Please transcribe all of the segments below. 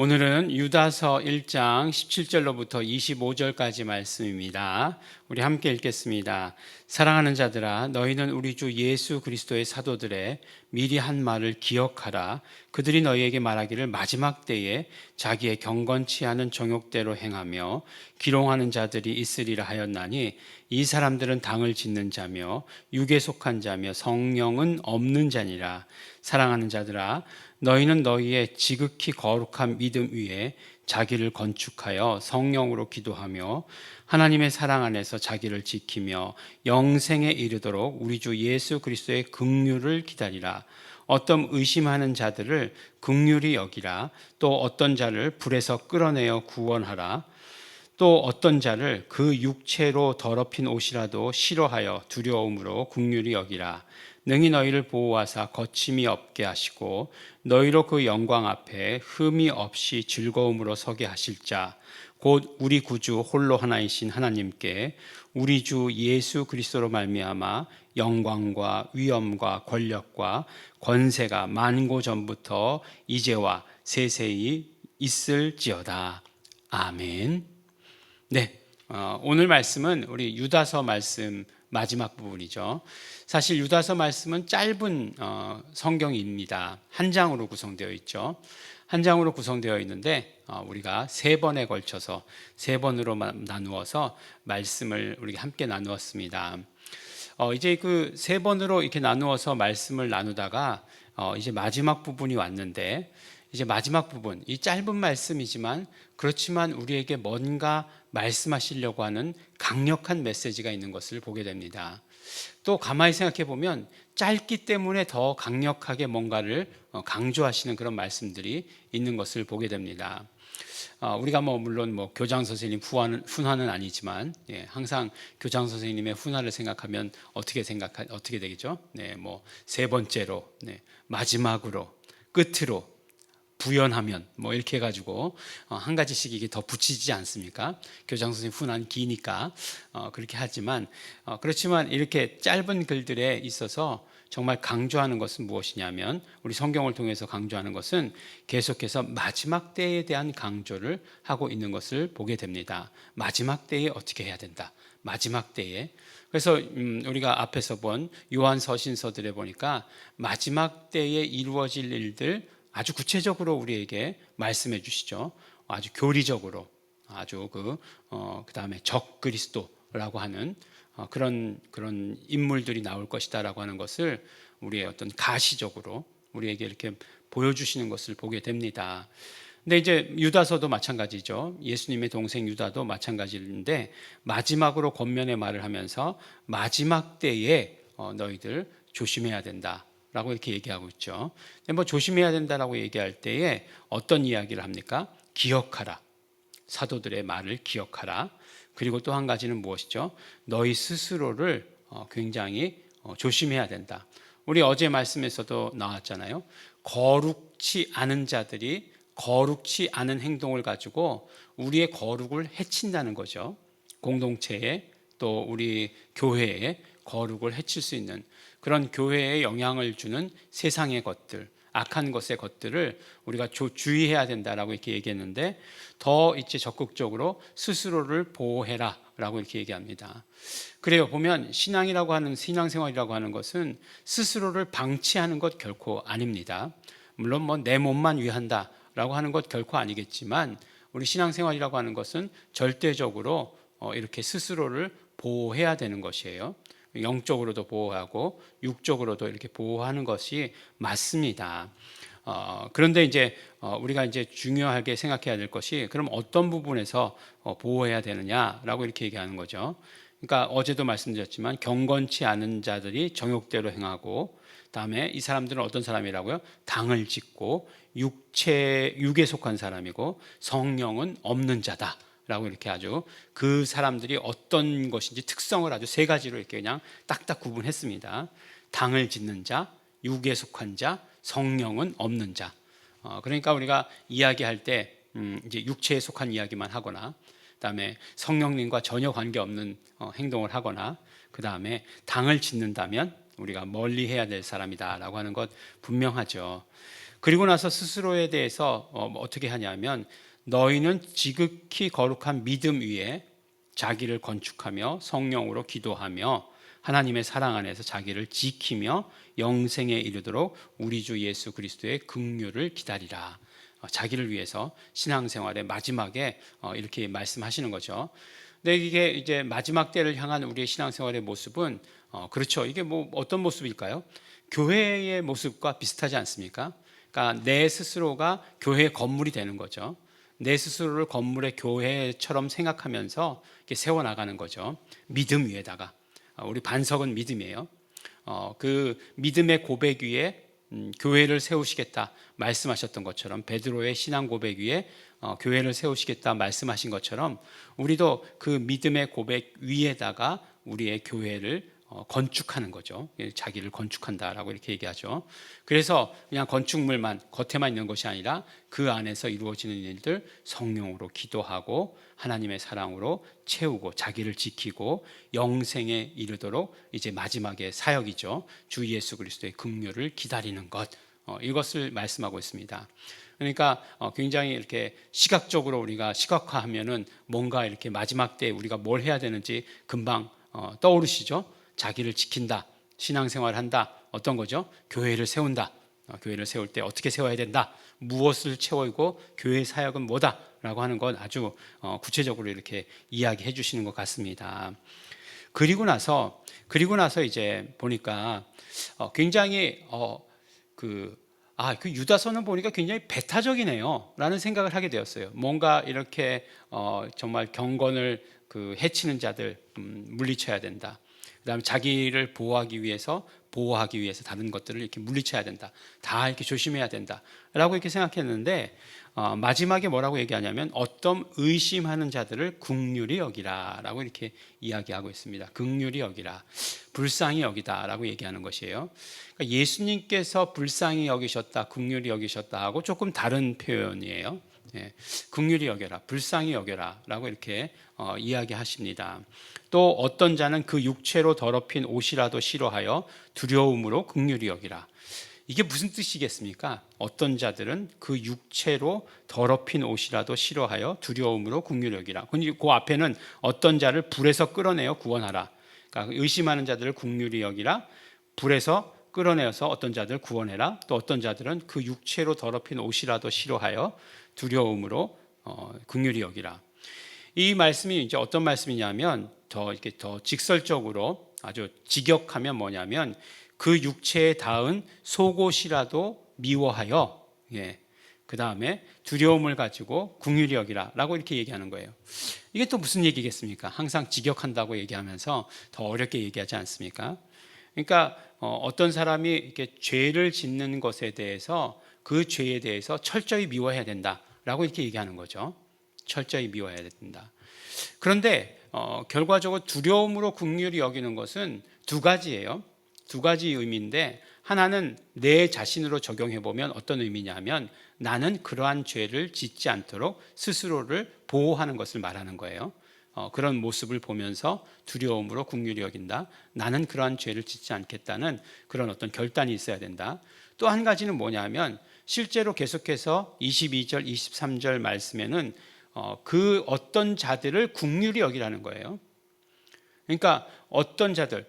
오늘은 유다서 1장 17절로부터 25절까지 말씀입니다. 우리 함께 읽겠습니다. 사랑하는 자들아, 너희는 우리 주 예수 그리스도의 사도들의 미리 한 말을 기억하라. 그들이 너희에게 말하기를 마지막 때에 자기의 경건치 않은 정욕대로 행하며 기롱하는 자들이 있으리라 하였나니, 이 사람들은 당을 짓는 자며 육에 속한 자며 성령은 없는 자니라. 사랑하는 자들아, 너희는 너희의 지극히 거룩한 믿음 위에 자기를 건축하여 성령으로 기도하며 하나님의 사랑 안에서 자기를 지키며 영생에 이르도록 우리 주 예수 그리스도의 긍휼을 기다리라. 어떤 의심하는 자들을 긍휼히 여기라. 또 어떤 자를 불에서 끌어내어 구원하라. 또 어떤 자를 그 육체로 더럽힌 옷이라도 싫어하여 두려움으로 긍휼히 여기라. 능히 너희를 보호하사 거침이 없게 하시고 너희로 그 영광 앞에 흠이 없이 즐거움으로 서게 하실 자, 곧 우리 구주 홀로 하나이신 하나님께 우리 주 예수 그리스도로 말미암아 영광과 위엄과 권력과 권세가 만고 전부터 이제와 세세히 있을지어다. 아멘. 네, 오늘 말씀은 우리 유다서 말씀 마지막 부분이죠. 사실 유다서 말씀은 짧은 성경입니다. 한 장으로 구성되어 있죠. 한 장으로 구성되어 있는데 우리가 세 번에 걸쳐서 세 번으로 나누어서 말씀을 우리가 함께 나누었습니다. 이제 그 세 번으로 이렇게 나누어서 말씀을 나누다가 이제 마지막 부분이 왔는데, 이제 마지막 부분, 이 짧은 말씀이지만 그렇지만 우리에게 뭔가 말씀하시려고 하는 강력한 메시지가 있는 것을 보게 됩니다. 또 가만히 생각해 보면 짧기 때문에 더 강력하게 뭔가를 강조하시는 그런 말씀들이 있는 것을 보게 됩니다. 우리가 물론 교장 선생님 훈화는 아니지만, 항상 교장 선생님의 훈화를 생각하면 어떻게 되겠죠? 세 번째로, 마지막으로, 끝으로, 부연하면 이렇게 해가지고 한 가지씩 이게 더 붙이지 않습니까? 교장 선생님 훈화는 기니까 그렇게 하지만, 그렇지만 이렇게 짧은 글들에 있어서 정말 강조하는 것은 무엇이냐면, 우리 성경을 통해서 강조하는 것은 계속해서 마지막 때에 대한 강조를 하고 있는 것을 보게 됩니다. 마지막 때에 어떻게 해야 된다. 마지막 때에. 그래서 우리가 앞에서 본 요한 서신서들에 보니까 마지막 때에 이루어질 일들 아주 구체적으로 우리에게 말씀해 주시죠. 아주 교리적으로, 아주 그 다음에 적그리스도라고 하는 그런 인물들이 나올 것이다라고 하는 것을 우리의 어떤 가시적으로 우리에게 이렇게 보여주시는 것을 보게 됩니다. 근데 이제 유다서도 마찬가지죠. 예수님의 동생 유다도 마찬가지인데, 마지막으로 권면의 말을 하면서 마지막 때에 너희들 조심해야 된다 라고 이렇게 얘기하고 있죠. 근데 조심해야 된다라고 얘기할 때에 어떤 이야기를 합니까? 기억하라. 사도들의 말을 기억하라. 그리고 또 한 가지는 무엇이죠? 너희 스스로를 굉장히 조심해야 된다. 우리 어제 말씀에서도 나왔잖아요. 거룩치 않은 자들이 거룩치 않은 행동을 가지고 우리의 거룩을 해친다는 거죠. 공동체에, 또 우리 교회에 거룩을 해칠 수 있는 그런 교회에 영향을 주는 세상의 것들, 악한 것의 것들을 우리가 주의해야 된다라고 이렇게 얘기했는데, 더 이제 적극적으로 스스로를 보호해라 라고 이렇게 얘기합니다. 그래요. 보면 신앙생활이라고 하는 것은 스스로를 방치하는 것 결코 아닙니다. 물론 내 몸만 위한다 라고 하는 것 결코 아니겠지만, 우리 신앙생활이라고 하는 것은 절대적으로 이렇게 스스로를 보호해야 되는 것이에요. 영적으로도 보호하고 육적으로도 이렇게 보호하는 것이 맞습니다. 그런데 이제 우리가 이제 중요하게 생각해야 될 것이, 그럼 어떤 부분에서 보호해야 되느냐라고 이렇게 얘기하는 거죠. 그러니까 어제도 말씀드렸지만 경건치 않은 자들이 정욕대로 행하고, 다음에 이 사람들은 어떤 사람이라고요? 당을 짓고 육에 속한 사람이고 성령은 없는 자다 라고 이렇게 아주 그 사람들이 어떤 것인지 특성을 아주 세 가지로 이렇게 그냥 딱딱 구분했습니다. 당을 짓는 자, 육에 속한 자, 성령은 없는 자. 그러니까 우리가 이야기할 때 이제 육체에 속한 이야기만 하거나, 그다음에 성령님과 전혀 관계없는 행동을 하거나, 그다음에 당을 짓는다면 우리가 멀리 해야 될 사람이다라고 하는 것 분명하죠. 그리고 나서 스스로에 대해서 어떻게 하냐면 너희는 지극히 거룩한 믿음 위에 자기를 건축하며 성령으로 기도하며 하나님의 사랑 안에서 자기를 지키며 영생에 이르도록 우리 주 예수 그리스도의 긍휼을 기다리라. 자기를 위해서 신앙생활의 마지막에 이렇게 말씀하시는 거죠. 근데 이게 이제 마지막 때를 향한 우리의 신앙생활의 모습은 그렇죠. 이게 뭐 어떤 모습일까요? 교회의 모습과 비슷하지 않습니까? 그러니까 내 스스로가 교회의 건물이 되는 거죠. 내 스스로를 건물의 교회처럼 생각하면서 이렇게 세워나가는 거죠. 믿음 위에다가. 우리 반석은 믿음이에요. 그 믿음의 고백 위에 교회를 세우시겠다 말씀하셨던 것처럼, 베드로의 신앙 고백 위에 교회를 세우시겠다 말씀하신 것처럼 우리도 그 믿음의 고백 위에다가 우리의 교회를 건축하는 거죠. 자기를 건축한다라고 이렇게 얘기하죠. 그래서 그냥 건축물만 겉에만 있는 것이 아니라 그 안에서 이루어지는 일들, 성령으로 기도하고 하나님의 사랑으로 채우고 자기를 지키고 영생에 이르도록 이제 마지막에 사역이죠. 주 예수 그리스도의 긍휼을 기다리는 것, 이것을 말씀하고 있습니다. 그러니까 굉장히 이렇게 시각적으로 우리가 시각화하면은 뭔가 이렇게 마지막 때 우리가 뭘 해야 되는지 금방 떠오르시죠? 자기를 지킨다, 신앙생활 한다, 어떤 거죠? 교회를 세운다. 교회를 세울 때 어떻게 세워야 된다, 무엇을 채우고 교회 사역은 뭐다 라고 하는 건 아주 구체적으로 이렇게 이야기해 주시는 것 같습니다. 그리고 나서 이제 보니까 굉장히 그 유다서는 보니까 굉장히 배타적이네요 라는 생각을 하게 되었어요. 뭔가 이렇게 정말 경건을 해치는 자들 물리쳐야 된다. 그다음에 자기를 보호하기 위해서 다른 것들을 이렇게 물리쳐야 된다. 다 이렇게 조심해야 된다라고 이렇게 생각했는데 마지막에 뭐라고 얘기하냐면 어떤 의심하는 자들을 긍휼히 여기라라고 이렇게 이야기하고 있습니다. 긍휼히 여기라, 불쌍히 여기다라고 얘기하는 것이에요. 그러니까 예수님께서 불쌍히 여기셨다, 긍휼히 여기셨다 하고 조금 다른 표현이에요. 긍휼히 여겨라, 불쌍히 여겨라라고 이렇게 이야기하십니다. 또 어떤 자는 그 육체로 더럽힌 옷이라도 싫어하여 두려움으로 긍휼히 여기라. 이게 무슨 뜻이겠습니까? 어떤 자들은 그 육체로 더럽힌 옷이라도 싫어하여 두려움으로 긍휼히 여기라. 그 앞에는 어떤 자를 불에서 끌어내어 구원하라. 그러니까 의심하는 자들을 긍휼히 여기라. 불에서 끌어내어서 어떤 자들을 구원해라. 또 어떤 자들은 그 육체로 더럽힌 옷이라도 싫어하여 두려움으로 긍휼히 여기라. 이 말씀이 이제 어떤 말씀이냐면 더 직설적으로 아주 직역하면 뭐냐면 그 육체에 닿은 속옷이라도 미워하여 그 다음에 두려움을 가지고 긍휼히 여기라라고 이렇게 얘기하는 거예요. 이게 또 무슨 얘기겠습니까? 항상 직역한다고 얘기하면서 더 어렵게 얘기하지 않습니까? 그러니까 어떤 사람이 이렇게 죄를 짓는 것에 대해서 그 죄에 대해서 철저히 미워해야 된다라고 이렇게 얘기하는 거죠. 철저히 미워해야 된다. 그런데 결과적으로 두려움으로 긍휼히 여기는 것은 두 가지예요. 두 가지 의미인데 하나는 내 자신으로 적용해 보면 어떤 의미냐면 나는 그러한 죄를 짓지 않도록 스스로를 보호하는 것을 말하는 거예요. 그런 모습을 보면서 두려움으로 긍휼히 여긴다. 나는 그러한 죄를 짓지 않겠다는 그런 어떤 결단이 있어야 된다. 또 한 가지는 뭐냐면 실제로 계속해서 22절, 23절 말씀에는 그 어떤 자들을 긍휼히 여기라는 거예요. 그러니까 어떤 자들,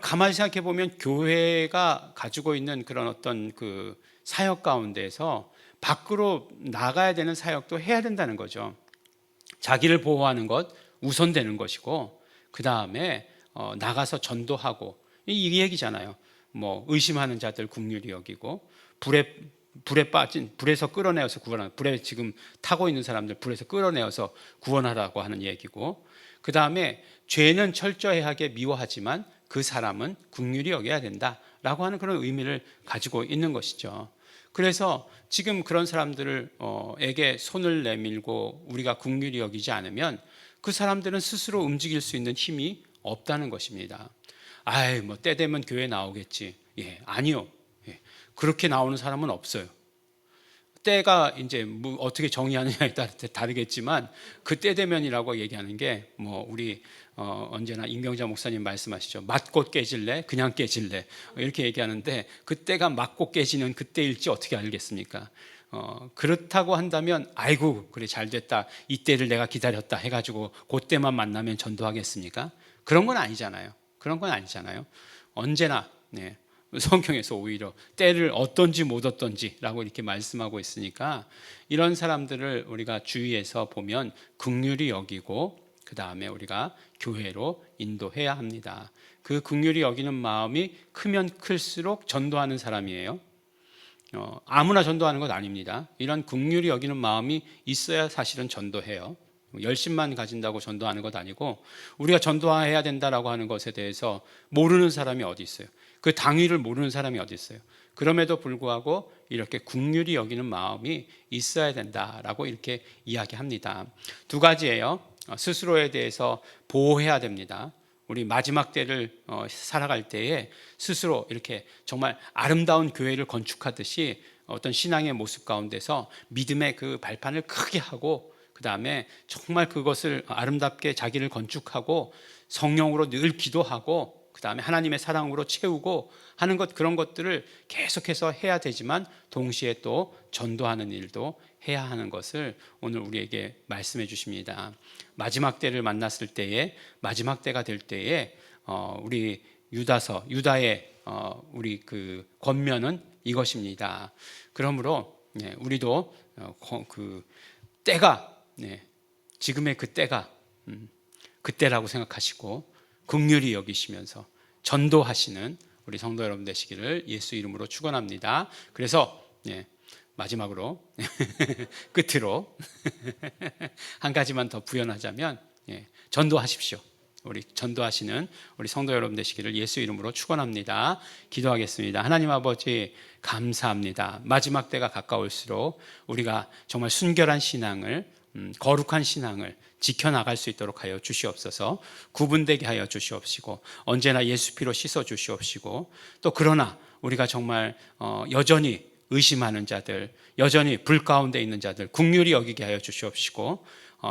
가만히 생각해 보면 교회가 가지고 있는 그런 어떤 그 사역 가운데서 밖으로 나가야 되는 사역도 해야 된다는 거죠. 자기를 보호하는 것 우선되는 것이고 그 다음에 나가서 전도하고 이 얘기잖아요. 뭐 의심하는 자들 긍휼히 여기고 불에서 끌어내어서 구원하는, 불에 지금 타고 있는 사람들 불에서 끌어내어서 구원하라고 하는 얘기고, 그 다음에 죄는 철저하게 미워하지만 그 사람은 긍휼히 여겨야 된다라고 하는 그런 의미를 가지고 있는 것이죠. 그래서 지금 그런 사람들에게 손을 내밀고 우리가 긍휼히 여기지 않으면 그 사람들은 스스로 움직일 수 있는 힘이 없다는 것입니다. 뭐 때 되면 교회 나오겠지. 아니요. 그렇게 나오는 사람은 없어요. 때가 이제 뭐 어떻게 정의하느냐에 따라 다르겠지만 그 때 되면이라고 얘기하는 게 뭐 우리 언제나 임경자 목사님 말씀하시죠. 맞고 깨질래? 그냥 깨질래? 이렇게 얘기하는데 그때가 맞고 깨지는 그때일지 어떻게 알겠습니까? 그렇다고 한다면 아이고 그래 잘 됐다 이때를 내가 기다렸다 해가지고 그때만 만나면 전도하겠습니까? 그런 건 아니잖아요. 그런 건 아니잖아요. 언제나 네, 성경에서 오히려 때를 어떤지 못 어떤지라고 이렇게 말씀하고 있으니까 이런 사람들을 우리가 주위에서 보면 긍휼히 여기고 그 다음에 우리가 교회로 인도해야 합니다. 그 긍휼히 여기는 마음이 크면 클수록 전도하는 사람이에요. 아무나 전도하는 것 아닙니다. 이런 긍휼히 여기는 마음이 있어야 사실은 전도해요. 열심만 가진다고 전도하는 것 아니고 우리가 전도해야 된다라고 하는 것에 대해서 모르는 사람이 어디 있어요? 그 당위를 모르는 사람이 어디 있어요? 그럼에도 불구하고 이렇게 긍휼히 여기는 마음이 있어야 된다라고 이렇게 이야기합니다. 두 가지예요. 스스로에 대해서 보호해야 됩니다. 우리 마지막 때를 살아갈 때에 스스로 이렇게 정말 아름다운 교회를 건축하듯이 어떤 신앙의 모습 가운데서 믿음의 그 발판을 크게 하고 그 다음에 정말 그것을 아름답게 자기를 건축하고 성령으로 늘 기도하고 그 다음에 하나님의 사랑으로 채우고 하는 것 그런 것들을 계속해서 해야 되지만 동시에 또 전도하는 일도 해야 하는 것을 오늘 우리에게 말씀해 주십니다. 마지막 때를 만났을 때에 마지막 때가 될 때에 우리 유다의 우리 그 권면은 이것입니다. 그러므로 우리도 그 때가 지금의 그 때가 그때라고 생각하시고 긍휼히 여기시면서 전도하시는 우리 성도 여러분 되시기를 예수 이름으로 축원합니다. 그래서 마지막으로 끝으로 한 가지만 더 부연하자면 전도하십시오. 우리 전도하시는 우리 성도 여러분 되시기를 예수 이름으로 축원합니다. 기도하겠습니다. 하나님 아버지 감사합니다. 마지막 때가 가까울수록 우리가 정말 순결한 신앙을 거룩한 신앙을 지켜나갈 수 있도록 하여 주시옵소서. 구분되게 하여 주시옵시고 언제나 예수 피로 씻어 주시옵시고 또 그러나 우리가 정말 여전히 의심하는 자들 여전히 불 가운데 있는 자들 긍휼히 여기게 하여 주시옵시고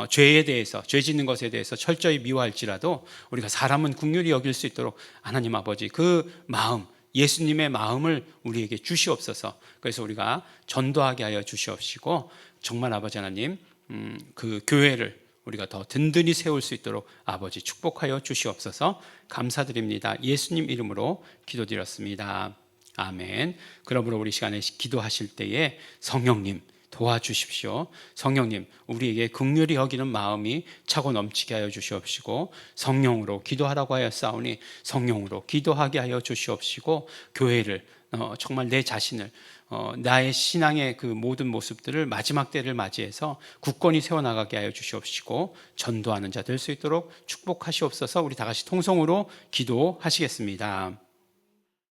죄에 대해서 죄 짓는 것에 대해서 철저히 미워할지라도 우리가 사람은 긍휼히 여길 수 있도록 하나님 아버지 그 마음 예수님의 마음을 우리에게 주시옵소서. 그래서 우리가 전도하게 하여 주시옵시고 정말 아버지 하나님 그 교회를 우리가 더 든든히 세울 수 있도록 아버지 축복하여 주시옵소서. 감사드립니다. 예수님 이름으로 기도드렸습니다. 아멘. 그러므로 우리 시간에 기도하실 때에 성령님 도와주십시오. 성령님 우리에게 긍휼히 여기는 마음이 차고 넘치게 하여 주시옵시고 성령으로 기도하라고 하였사오니 성령으로 기도하게 하여 주시옵시고 교회를 정말 내 자신을 나의 신앙의 그 모든 모습들을 마지막 때를 맞이해서 굳건히 세워나가게 하여 주시옵시고 전도하는 자 될 수 있도록 축복하시옵소서. 우리 다 같이 통성으로 기도하시겠습니다.